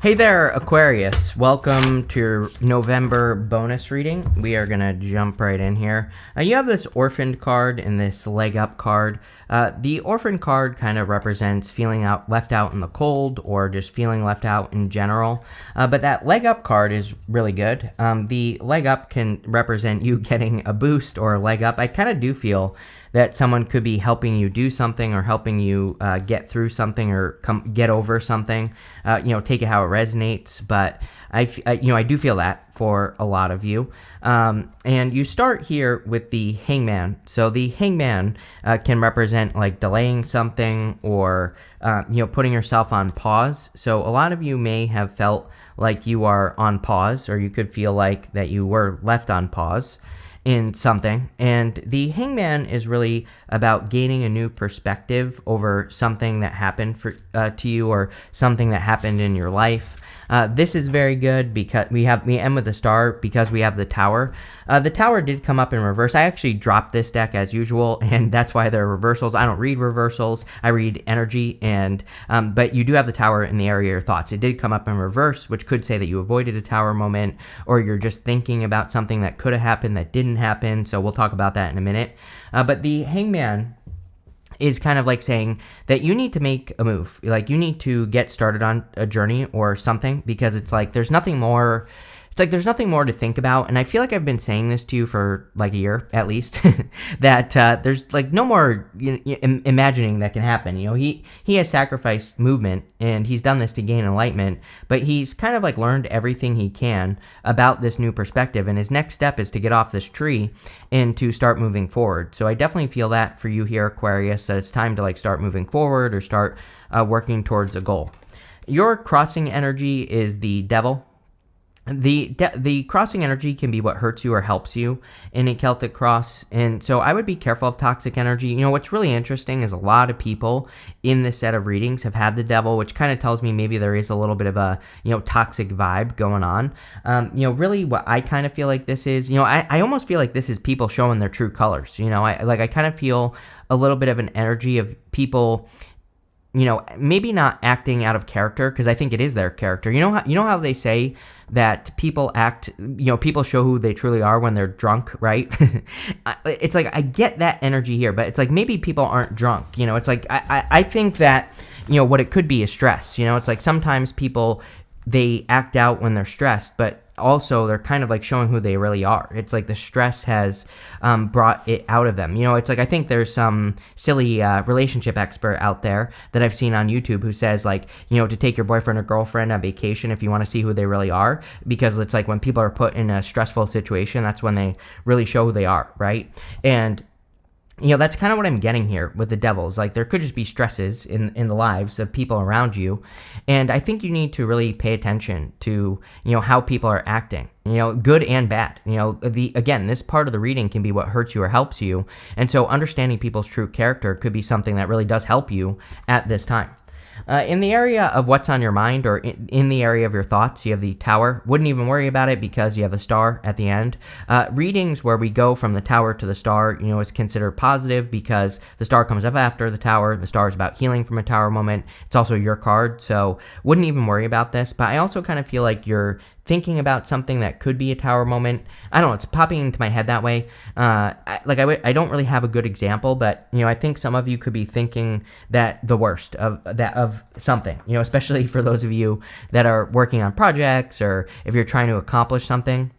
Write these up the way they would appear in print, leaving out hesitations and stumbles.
Hey there, Aquarius. Welcome to your November bonus reading. We are going to jump right in here. You have this orphaned card and this leg up card. The orphan card kind of represents feeling left out in the cold or just feeling left out in general. But that leg up card is really good. The leg up can represent you getting a boost or a leg up. I kind of do feel that someone could be helping you do something or helping you get through something or get over something. Take it how it resonates. But I do feel that for a lot of you. And you start here with the hangman. So the hangman can represent like delaying something or putting yourself on pause. So a lot of you may have felt like you are on pause, or you could feel like that you were left on pause in something. And the hangman is really about gaining a new perspective over something that happened to you or something that happened in your life. This is very good because we end with the star because we have the tower. The tower did come up in reverse. I actually dropped this deck as usual, and that's why there are reversals. I don't read reversals. I read energy, but you do have the tower in the area of your thoughts. It did come up in reverse, which could say that you avoided a tower moment, or you're just thinking about something that could have happened that didn't happen. So we'll talk about that in a minute. But the hangman is kind of like saying that you need to make a move. Like you need to get started on a journey or something, because it's like there's nothing more. It's like there's nothing more to think about. And I feel like I've been saying this to you for like a year at least, that there's like no more imagining that can happen. He has sacrificed movement, and he's done this to gain enlightenment, but he's kind of like learned everything he can about this new perspective. And his next step is to get off this tree and to start moving forward. So I definitely feel that for you here, Aquarius, that it's time to like start moving forward or start working towards a goal. Your crossing energy is the devil. The crossing energy can be what hurts you or helps you in a Celtic cross, and so I would be careful of toxic energy. What's really interesting is a lot of people in this set of readings have had the devil, which kind of tells me maybe there is a little bit of a toxic vibe going on. Really what I kind of feel like this is, I almost feel like this is people showing their true colors. I kind of feel a little bit of an energy of people maybe not acting out of character, because I think it is their character. You know how they say that people act, people show who they truly are when they're drunk, right? It's like, I get that energy here, but it's like maybe people aren't drunk. It's like, I think that, what it could be is stress. It's like sometimes people, they act out when they're stressed, but also they're kind of like showing who they really are. It's like the stress has brought it out of them. It's like I think there's some silly relationship expert out there that I've seen on YouTube who says like, to take your boyfriend or girlfriend on vacation if you want to see who they really are, because it's like when people are put in a stressful situation, that's when they really show who they are, right? And that's kind of what I'm getting here with the devils. Like there could just be stresses in the lives of people around you. And I think you need to really pay attention to, how people are acting, good and bad. Again, this part of the reading can be what hurts you or helps you. And so understanding people's true character could be something that really does help you at this time. In the area of what's on your mind, or in the area of your thoughts, you have the tower. Wouldn't even worry about it because you have the star at the end. Readings where we go from the tower to the star, is considered positive because the star comes up after the tower. The star is about healing from a tower moment. It's also your card, so wouldn't even worry about this. But I also kind of feel like you're thinking about something that could be a tower moment. I don't know, it's popping into my head that way. I don't really have a good example, but I think some of you could be thinking that the worst of something, especially for those of you that are working on projects or if you're trying to accomplish something.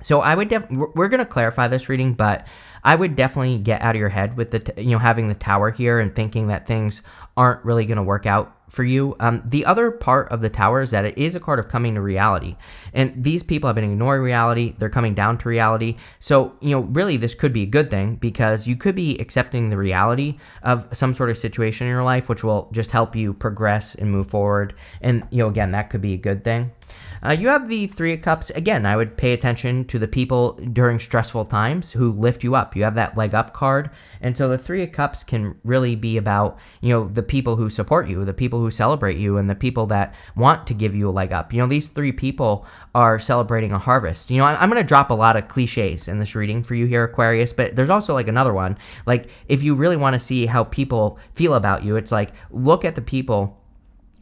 So I would we're going to clarify this reading, but I would definitely get out of your head with the having the tower here and thinking that things aren't really going to work out for you. The other part of the tower is that it is a card of coming to reality, and these people have been ignoring reality. They're coming down to reality. So really this could be a good thing, because you could be accepting the reality of some sort of situation in your life, which will just help you progress and move forward. And again, that could be a good thing. You have the Three of Cups. Again, I would pay attention to the people during stressful times who lift you up. You have that leg up card. And so the Three of Cups can really be about, the people who support you, the people who celebrate you, and the people that want to give you a leg up. These three people are celebrating a harvest. I'm going to drop a lot of cliches in this reading for you here, Aquarius, but there's also like another one. Like if you really want to see how people feel about you, it's like, look at the people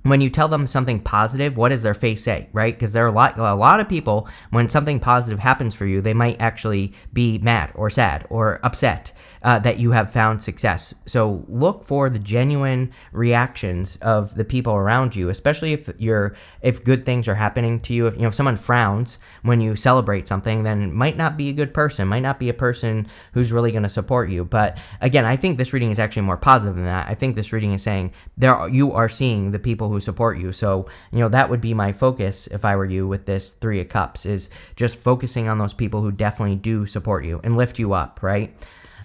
when you tell them something positive, what does their face say, right? Because there are a lot of people, when something positive happens for you, they might actually be mad or sad or upset that you have found success. So look for the genuine reactions of the people around you, especially if good things are happening to you. If someone frowns when you celebrate something, then it might not be a good person, might not be a person who's really going to support you. But again, I think this reading is actually more positive than that. I think this reading is saying you are seeing the people who support you. So that would be my focus if I were you with this Three of Cups, is just focusing on those people who definitely do support you and lift you up, right?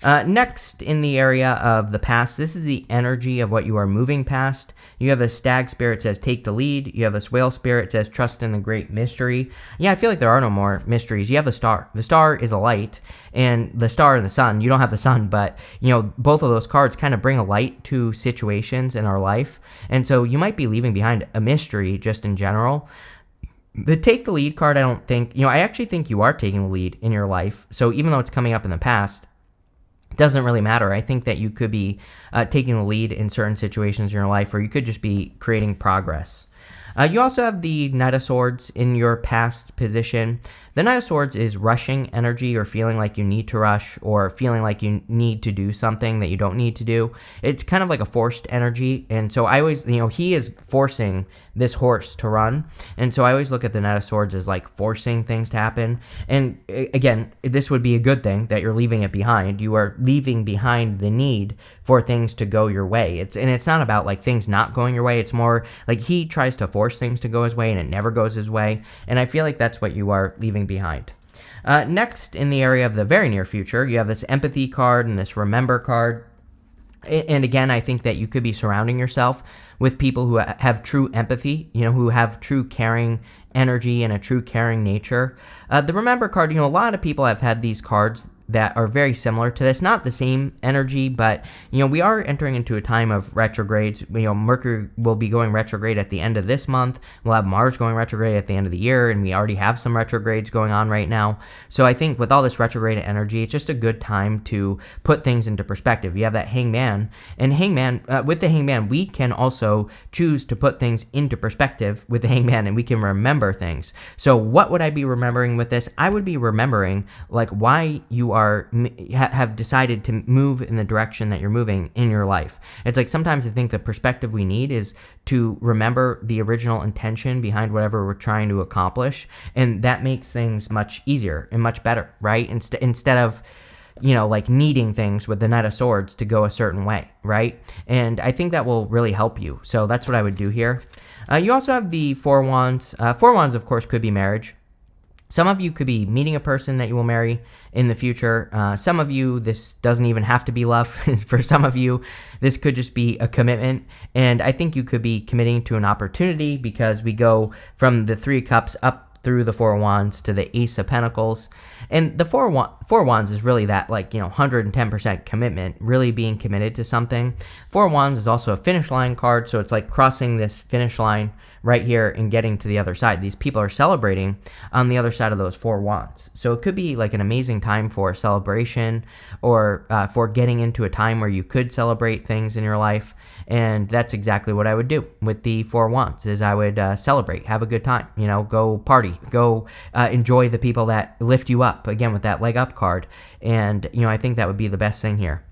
Next, in the area of the past, this is the energy of what you are moving past. You have a stag spirit says, take the lead. You have a whale spirit says, trust in the great mystery. Yeah, I feel like there are no more mysteries. You have the star. The star is a light, and the star and the sun, you don't have the sun, but, both of those cards kind of bring a light to situations in our life. And so you might be leaving behind a mystery just in general. The take the lead card, I don't think, I actually think you are taking the lead in your life. So even though it's coming up in the past, doesn't really matter. I think that you could be taking the lead in certain situations in your life, or you could just be creating progress. You also have the Knight of Swords in your past position. The Knight of Swords is rushing energy, or feeling like you need to rush, or feeling like you need to do something that you don't need to do. It's kind of like a forced energy. And so I always, he is forcing this horse to run. And so I always look at the Knight of Swords as like forcing things to happen. And again, this would be a good thing that you're leaving it behind. You are leaving behind the need for things to go your way. It's not about like things not going your way. It's more like he tries to force things to go his way and it never goes his way. And I feel like that's what you are leaving behind. Next, in the area of the very near future, you have this empathy card and this remember card. And again, I think that you could be surrounding yourself with people who have true empathy, who have true caring energy and a true caring nature. The remember card, a lot of people have had these cards that are very similar to this. Not the same energy, but, we are entering into a time of retrogrades. Mercury will be going retrograde at the end of this month. We'll have Mars going retrograde at the end of the year, and we already have some retrogrades going on right now. So I think with all this retrograde energy, it's just a good time to put things into perspective. You have that Hangman, and with the Hangman, we can also choose to put things into perspective with the Hangman, and we can remember things. So what would I be remembering with this? I would be remembering like why you have decided to move in the direction that you're moving in your life. It's like sometimes I think the perspective we need is to remember the original intention behind whatever we're trying to accomplish, and that makes things much easier and much better, right? Instead of like needing things with the Knight of Swords to go a certain way, right? And I think that will really help you. So that's what I would do here. You also have the Four Wands. Four Wands, of course, could be marriage. Some of you could be meeting a person that you will marry in the future. Some of you, this doesn't even have to be love. For some of you, this could just be a commitment. And I think you could be committing to an opportunity, because we go from the Three of Cups up through the Four Wands to the Ace of Pentacles. And the Four Wands is really that 110% commitment, really being committed to something. Four Wands is also a finish line card, so it's like crossing this finish line right here and getting to the other side. These people are celebrating on the other side of those Four Wands. So it could be like an amazing time for celebration, or for getting into a time where you could celebrate things in your life. And that's exactly what I would do with the Four Wands, is I would celebrate, have a good time, go party, go enjoy the people that lift you up, again with that leg up card. And I think that would be the best thing here.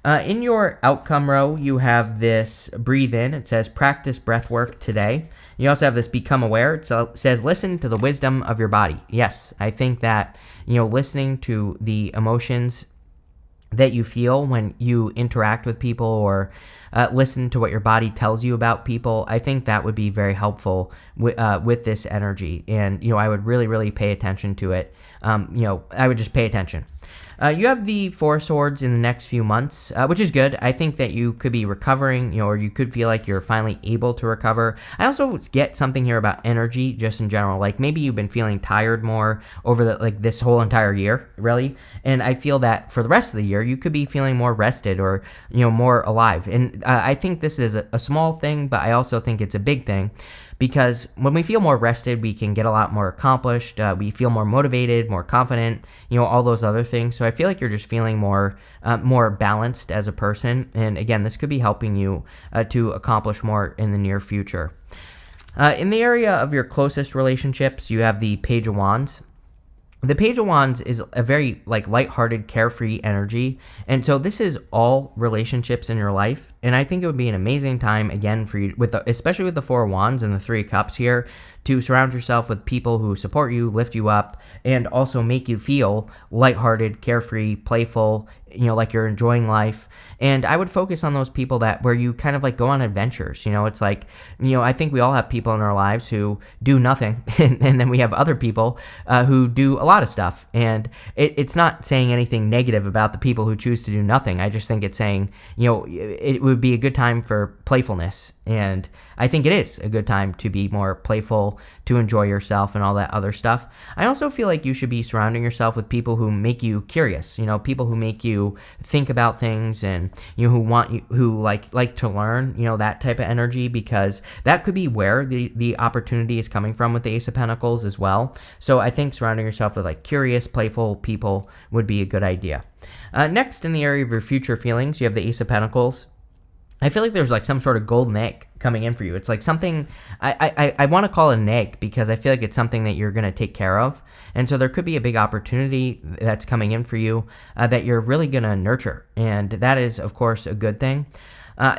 In your outcome row, you have this breathe in. It says practice breath work today. You also have this become aware. It says listen to the wisdom of your body. Yes, I think that, listening to the emotions that you feel when you interact with people, or listen to what your body tells you about people, I think that would be very helpful with this energy. And, I would really, really pay attention to it. I would just pay attention. You have the Four Swords in the next few months, which is good. I think that you could be recovering, or you could feel like you're finally able to recover. I also get something here about energy just in general. Like maybe you've been feeling tired more over this whole entire year, really. And I feel that for the rest of the year, you could be feeling more rested, or, more alive. And I think this is a small thing, but I also think it's a big thing. because when we feel more rested, we can get a lot more accomplished. We feel more motivated, more confident, all those other things. So I feel like you're just feeling more balanced as a person. And again, this could be helping you to accomplish more in the near future. In the area of your closest relationships, you have the Page of Wands. The Page of Wands is a very lighthearted, carefree energy, and so this is all relationships in your life. And I think it would be an amazing time again for you, especially with the Four of Wands and the Three of Cups here, to surround yourself with people who support you, lift you up, and also make you feel lighthearted, carefree, playful, like you're enjoying life. And I would focus on those people where you kind of go on adventures. It's I think we all have people in our lives who do nothing, and then we have other people who do a lot of stuff. And it's not saying anything negative about the people who choose to do nothing. I just think it's saying, it would be a good time for playfulness. And I think it is a good time to be more playful, to enjoy yourself and all that other stuff. I also feel like you should be surrounding yourself with people who make you curious, people who make you think about things, and who like to learn, that type of energy, because that could be where the opportunity is coming from with the Ace of Pentacles as well. So I think surrounding yourself with curious, playful people would be a good idea. Next, in the area of your future feelings, you have the Ace of Pentacles. I feel like there's some sort of golden egg coming in for you. It's something, I want to call it an egg, because I feel like it's something that you're going to take care of. And so there could be a big opportunity that's coming in for you that you're really going to nurture. And that is, of course, a good thing.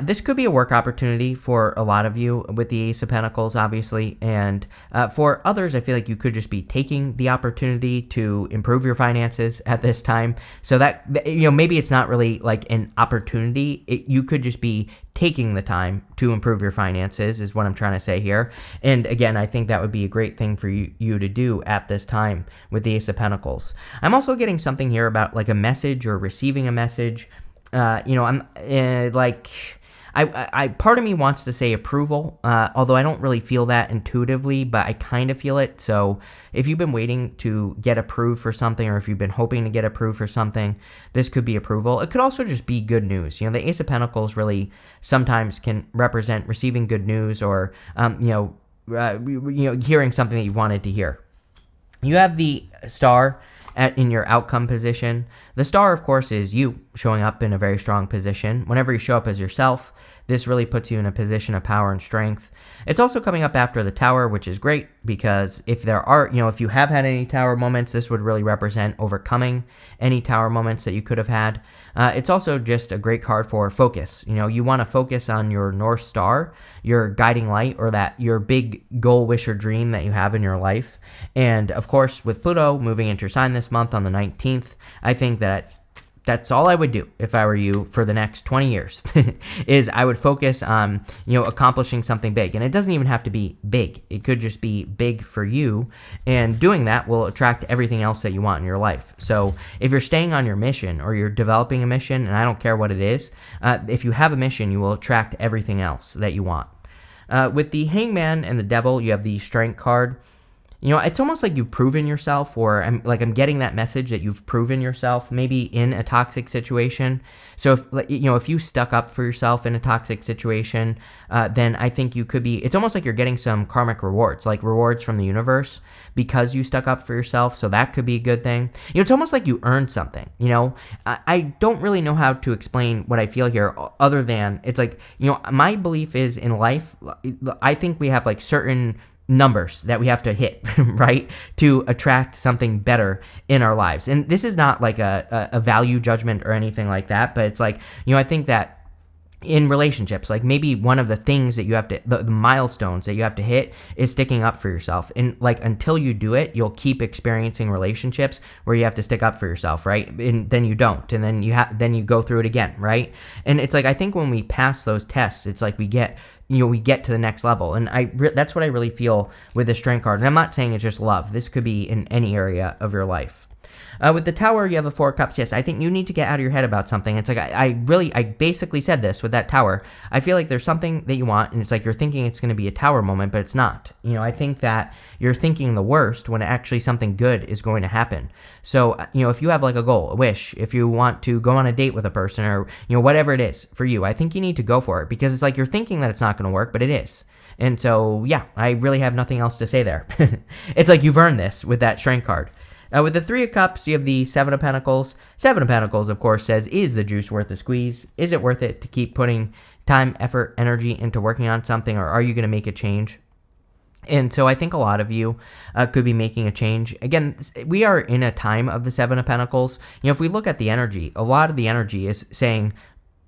This could be a work opportunity for a lot of you with the Ace of Pentacles, obviously. And for others, I feel like you could just be taking the opportunity to improve your finances at this time. So that, maybe it's not really an opportunity. You could just be taking the time to improve your finances is what I'm trying to say here. And again, I think that would be a great thing for you to do at this time with the Ace of Pentacles. I'm also getting something here about a message or receiving a message. I'm I part of me wants to say approval, although I don't really feel that intuitively, but I kind of feel it. So if you've been waiting to get approved for something, or if you've been hoping to get approved for something, this could be approval. It could also just be good news. The Ace of Pentacles really sometimes can represent receiving good news, or hearing something that you wanted to hear. You have the Star in your outcome position. The Star, of course, is you showing up in a very strong position. Whenever you show up as yourself, this really puts you in a position of power and strength. It's also coming up after the Tower, which is great, because if there are, if you have had any Tower moments, this would really represent overcoming any Tower moments that you could have had. It's also just a great card for focus. You want to focus on your North Star, your guiding light, or your big goal, wish, or dream that you have in your life. And of course, with Pluto moving into your sign this month on the 19th, I think that's all I would do if I were you for the next 20 years is I would focus on, accomplishing something big. And it doesn't even have to be big. It could just be big for you. And doing that will attract everything else that you want in your life. So if you're staying on your mission, or you're developing a mission, and I don't care what it is, if you have a mission, you will attract everything else that you want. With the Hangman and the Devil, you have the Strength card. It's almost like you've proven yourself, or I'm getting that message that you've proven yourself, maybe in a toxic situation. So if you stuck up for yourself in a toxic situation, then I think you could be, it's almost like you're getting some karmic rewards, like rewards from the universe, because you stuck up for yourself. So that could be a good thing. It's almost like you earned something. I don't really know how to explain what I feel here, other than it's my belief is in life, I think we have certain numbers that we have to hit, right, to attract something better in our lives. And this is not a value judgment or anything like that, but it's I think that in relationships, maybe one of the things that you have to, the milestones that you have to hit is sticking up for yourself. And until you do it, you'll keep experiencing relationships where you have to stick up for yourself, right? And then you don't, and then you go through it again, right? And it's I think when we pass those tests, it's we get to the next level. And that's what I really feel with the Strength card. And I'm not saying it's just love. This could be in any area of your life. With the Tower, you have the Four of Cups. Yes, I think you need to get out of your head about something. It's I basically said this with that Tower. I feel like there's something that you want, and it's you're thinking it's going to be a Tower moment, but it's not. I think that you're thinking the worst when actually something good is going to happen. So, if you have a goal, a wish, if you want to go on a date with a person, or, whatever it is for you, I think you need to go for it, because it's you're thinking that it's not going to work, but it is. And so, yeah, I really have nothing else to say there. It's like you've earned this with that strength card. With the Three of Cups, you have the Seven of Pentacles. Seven of Pentacles, of course, says, is the juice worth the squeeze? Is it worth it to keep putting time, effort, energy into working on something, or are you going to make a change? And so I think a lot of you could be making a change. Again, we are in a time of the Seven of Pentacles. If we look at the energy, a lot of the energy is saying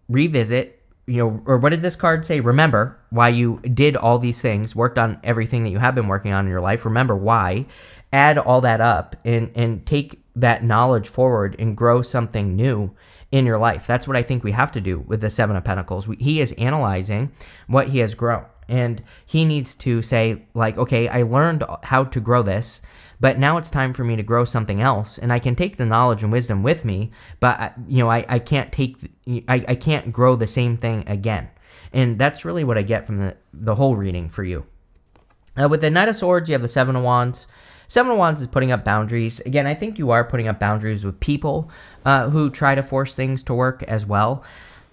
revisit, or what did this card say? Remember why you did all these things, worked on everything that you have been working on in your life. Remember why. Add all that up and take that knowledge forward and grow something new in your life. That's what I think we have to do with the Seven of Pentacles. He is analyzing what he has grown. And he needs to say, like, okay, I learned how to grow this, but now it's time for me to grow something else. And I can take the knowledge and wisdom with me, but I can't grow the same thing again. And that's really what I get from the whole reading for you. With the Knight of Swords, you have the Seven of Wands. Seven of Wands is putting up boundaries. Again, I think you are putting up boundaries with people who try to force things to work as well.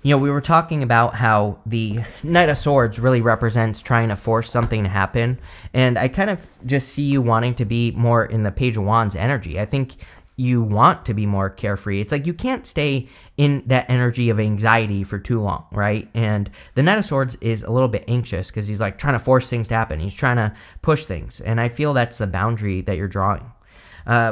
We were talking about how the Knight of Swords really represents trying to force something to happen. And I kind of just see you wanting to be more in the Page of Wands energy. I think you want to be more carefree. It's like you can't stay in that energy of anxiety for too long, right? And the Knight of Swords is a little bit anxious because he's like trying to force things to happen. He's trying to push things. And I feel that's the boundary that you're drawing.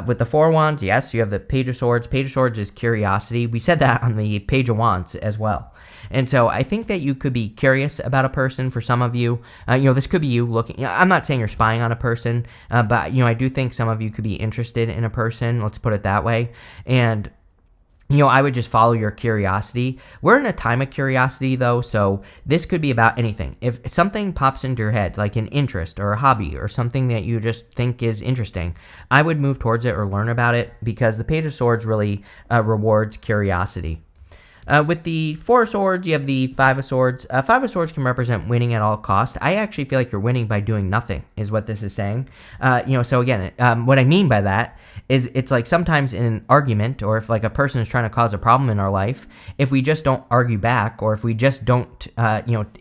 With the Four of Wands, yes, you have the Page of Swords. Page of Swords is curiosity. We said that on the Page of Wands as well. And so I think that you could be curious about a person for some of you. This could be you looking. I'm not saying you're spying on a person, but, I do think some of you could be interested in a person. Let's put it that way. And I would just follow your curiosity. We're in a time of curiosity, though, so this could be about anything. If something pops into your head, like an interest or a hobby or something that you just think is interesting, I would move towards it or learn about it because the Page of Swords really rewards curiosity. With the Four of Swords, you have the Five of Swords. Five of Swords can represent winning at all cost. I actually feel like you're winning by doing nothing, is what this is saying. So again, what I mean by that is it's like sometimes in an argument, or if like a person is trying to cause a problem in our life, if we just don't argue back, or if we just don't,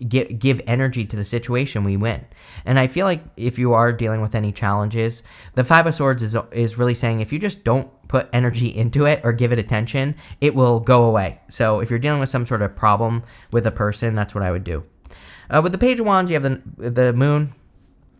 give energy to the situation, we win. And I feel like if you are dealing with any challenges, the Five of Swords is really saying if you just don't put energy into it or give it attention, it will go away. So if you're dealing with some sort of problem with a person, that's what I would do. With the Page of Wands, you have the Moon.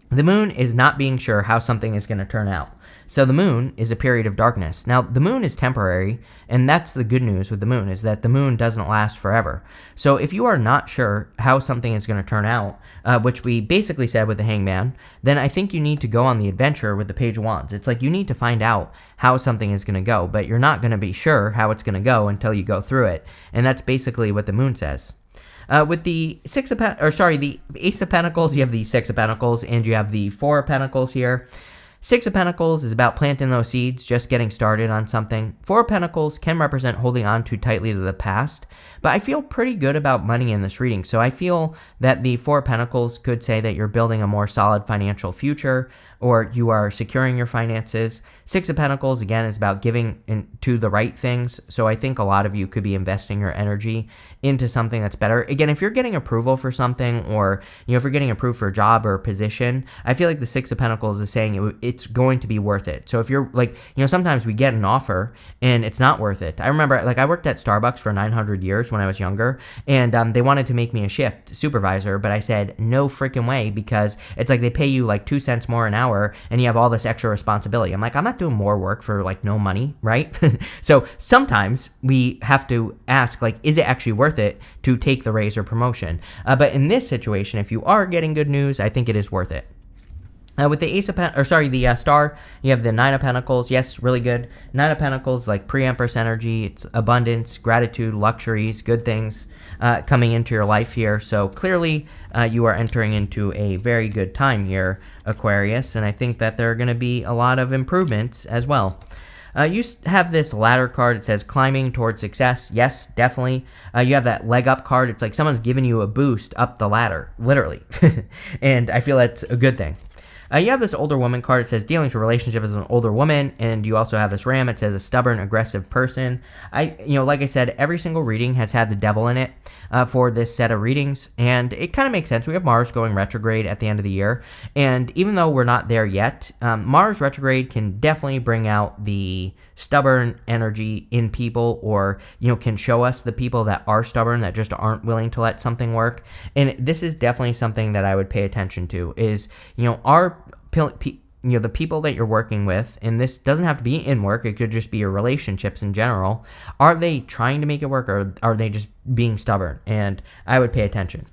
The Moon is not being sure how something is going to turn out. So the Moon is a period of darkness. Now, the Moon is temporary, and that's the good news with the Moon, is that the Moon doesn't last forever. So if you are not sure how something is going to turn out, which we basically said with the Hangman, then I think you need to go on the adventure with the Page of Wands. It's like you need to find out how something is going to go, but you're not going to be sure how it's going to go until you go through it. And that's basically what the Moon says. With the the Ace of Pentacles, you have the Six of Pentacles, and you have the Four of Pentacles here. Six of Pentacles is about planting those seeds, just getting started on something. Four of Pentacles can represent holding on too tightly to the past, but I feel pretty good about money in this reading. So I feel that the Four of Pentacles could say that you're building a more solid financial future, or you are securing your finances. Six of Pentacles, again, is about giving to the right things. So I think a lot of you could be investing your energy into something that's better. Again, if you're getting approval for something, or if you're getting approved for a job or a position, I feel like the Six of Pentacles is saying it's going to be worth it. So if you're like, sometimes we get an offer and it's not worth it. I remember, like, I worked at Starbucks for 900 years when I was younger, and they wanted to make me a shift supervisor, but I said no freaking way, because it's like they pay you like 2 cents more an hour and you have all this extra responsibility. I'm like, I'm not doing more work for like no money, right? So sometimes we have to ask, like, is it actually worth it to take the raise or promotion? But in this situation, if you are getting good news, I think it is worth it. With the the Star, you have the Nine of Pentacles. Yes, really good. Nine of Pentacles, like pre-Empress energy. It's abundance, gratitude, luxuries, good things coming into your life here. So clearly, you are entering into a very good time here, Aquarius. And I think that there are going to be a lot of improvements as well. You have this ladder card. It says climbing towards success. Yes, definitely. You have that leg up card. It's like someone's giving you a boost up the ladder, literally. And I feel that's a good thing. You have this older woman card. It says dealings with relationship as an older woman, and you also have this ram. It says a stubborn, aggressive person. Like I said, every single reading has had the devil in it for this set of readings, and it kind of makes sense. We have Mars going retrograde at the end of the year, and even though we're not there yet, Mars retrograde can definitely bring out the stubborn energy in people, or can show us the people that are stubborn, that just aren't willing to let something work. And this is definitely something that I would pay attention to, is the people that you're working with, and this doesn't have to be in work, it could just be your relationships in general. Are they trying to make it work, or are they just being stubborn? And I would pay attention.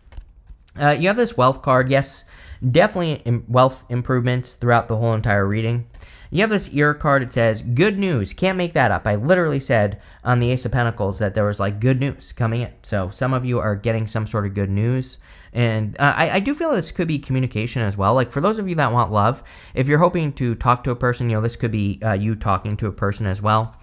You have this wealth card. Yes, definitely wealth improvements throughout the whole entire reading. You have this ear card. It says good news. Can't make that up. I literally said on the Ace of Pentacles that there was good news coming in. So some of you are getting some sort of good news. And I do feel this could be communication as well. For those of you that want love, if you're hoping to talk to a person, this could be you talking to a person as well.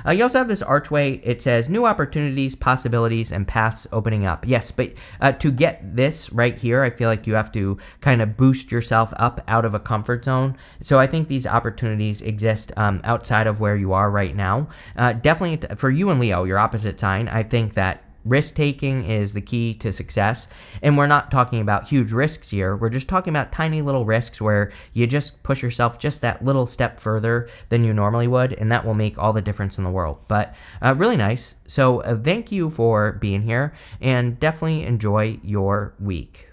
You also have this archway. It says new opportunities, possibilities, and paths opening up. Yes, but to get this right here, I feel like you have to kind of boost yourself up out of a comfort zone. So I think these opportunities exist outside of where you are right now. Definitely for you and Leo, your opposite sign, I think that risk-taking is the key to success, and we're not talking about huge risks here. We're just talking about tiny little risks where you just push yourself just that little step further than you normally would, and that will make all the difference in the world. But really nice. So thank you for being here, and definitely enjoy your week.